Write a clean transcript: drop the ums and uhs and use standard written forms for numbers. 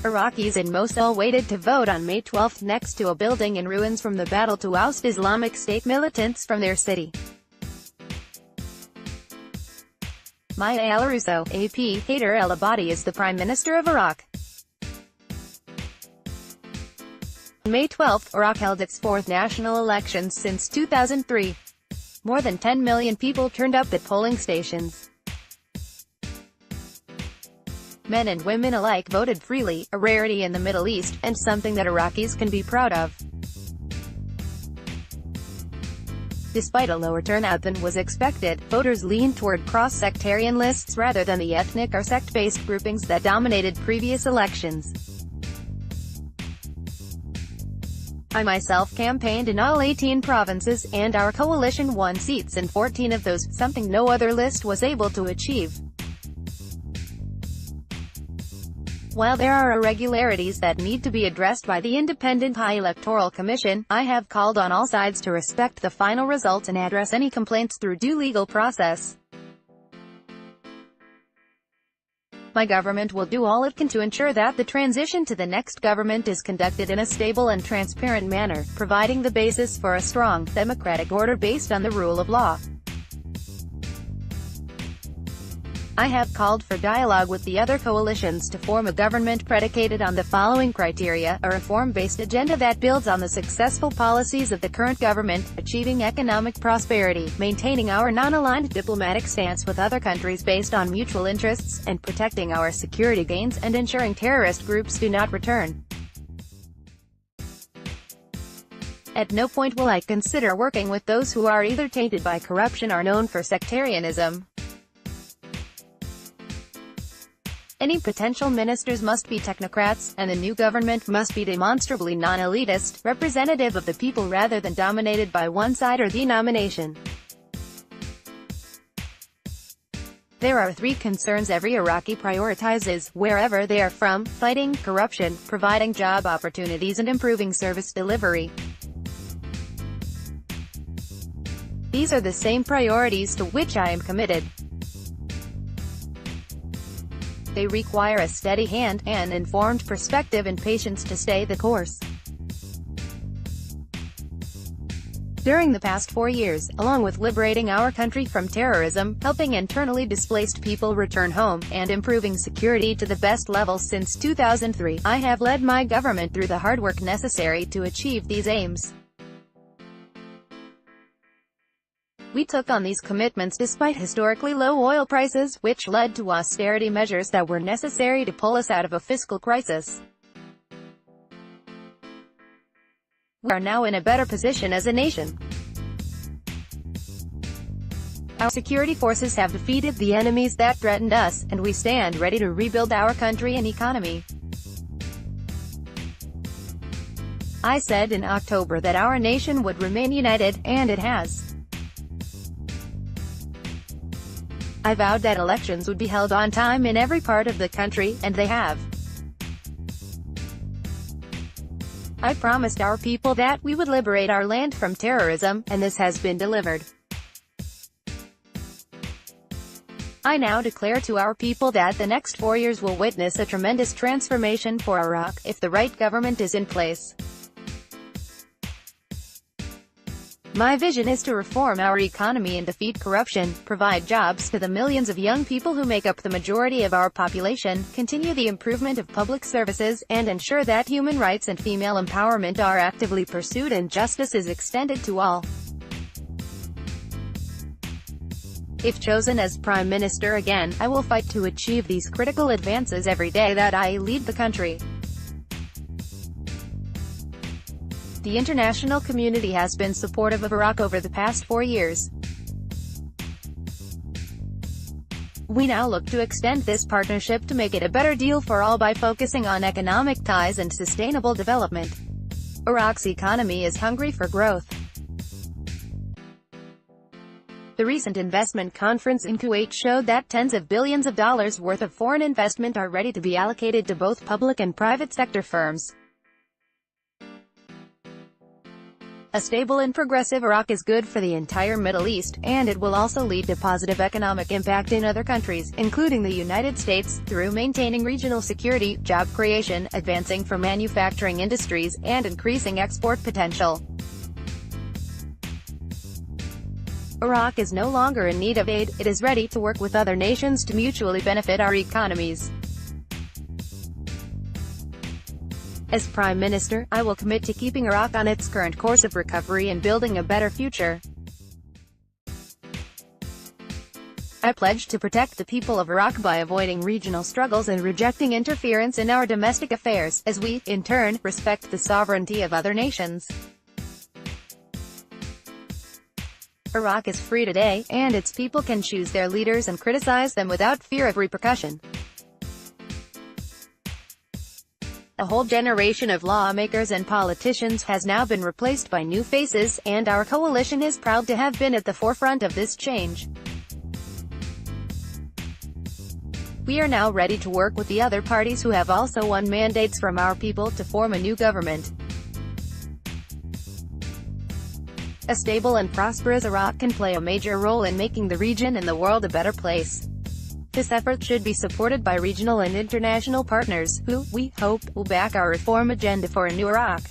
Iraqis in Mosul waited to vote on May 12 next to a building in ruins from the battle to oust Islamic State militants from their city. Alleruzzo, AP, Haider al-Abadi is the Prime Minister of Iraq. On May 12, Iraq held its fourth national elections since 2003. More than 10 million people turned up at polling stations. Men and women alike voted freely, a rarity in the Middle East, and something that Iraqis can be proud of. Despite a lower turnout than was expected, voters leaned toward cross-sectarian lists rather than the ethnic or sect-based groupings that dominated previous elections. I myself campaigned in all 18 provinces, and our coalition won seats in 14 of those, something no other list was able to achieve. While there are irregularities that need to be addressed by the Independent High Electoral Commission, I have called on all sides to respect the final result and address any complaints through due legal process. My government will do all it can to ensure that the transition to the next government is conducted in a stable and transparent manner, providing the basis for a strong, democratic order based on the rule of law. I have called for dialogue with the other coalitions to form a government predicated on the following criteria: a reform-based agenda that builds on the successful policies of the current government, achieving economic prosperity, maintaining our non-aligned diplomatic stance with other countries based on mutual interests, and protecting our security gains and ensuring terrorist groups do not return. At no point will I consider working with those who are either tainted by corruption or known for sectarianism. Any potential ministers must be technocrats, and the new government must be demonstrably non-elitist, representative of the people rather than dominated by one side or denomination. There are three concerns every Iraqi prioritizes, wherever they are from: fighting corruption, providing job opportunities and improving service delivery. These are the same priorities to which I am committed. They require a steady hand, an informed perspective and patience to stay the course. During the past 4 years, along with liberating our country from terrorism, helping internally displaced people return home, and improving security to the best level since 2003, I have led my government through the hard work necessary to achieve these aims. We took on these commitments despite historically low oil prices, which led to austerity measures that were necessary to pull us out of a fiscal crisis. We are now in a better position as a nation. Our security forces have defeated the enemies that threatened us, and we stand ready to rebuild our country and economy. I said in October that our nation would remain united, and it has. I vowed that elections would be held on time in every part of the country, and they have. I promised our people that we would liberate our land from terrorism, and this has been delivered. I now declare to our people that the next 4 years will witness a tremendous transformation for Iraq, if the right government is in place. My vision is to reform our economy and defeat corruption, provide jobs to the millions of young people who make up the majority of our population, continue the improvement of public services, and ensure that human rights and female empowerment are actively pursued and justice is extended to all. If chosen as Prime Minister again, I will fight to achieve these critical advances every day that I lead the country. The international community has been supportive of Iraq over the past 4 years. We now look to extend this partnership to make it a better deal for all by focusing on economic ties and sustainable development. Iraq's economy is hungry for growth. The recent investment conference in Kuwait showed that tens of billions of dollars worth of foreign investment are ready to be allocated to both public and private sector firms. A stable and progressive Iraq is good for the entire Middle East, and it will also lead to positive economic impact in other countries, including the United States, through maintaining regional security, job creation, advancing for manufacturing industries, and increasing export potential. Iraq is no longer in need of aid, it is ready to work with other nations to mutually benefit our economies. As Prime Minister, I will commit to keeping Iraq on its current course of recovery and building a better future. I pledge to protect the people of Iraq by avoiding regional struggles and rejecting interference in our domestic affairs, as we, in turn, respect the sovereignty of other nations. Iraq is free today, and its people can choose their leaders and criticize them without fear of repercussion. A whole generation of lawmakers and politicians has now been replaced by new faces, and our coalition is proud to have been at the forefront of this change. We are now ready to work with the other parties who have also won mandates from our people to form a new government. A stable and prosperous Iraq can play a major role in making the region and the world a better place. This effort should be supported by regional and international partners, who, we hope, will back our reform agenda for a new Iraq.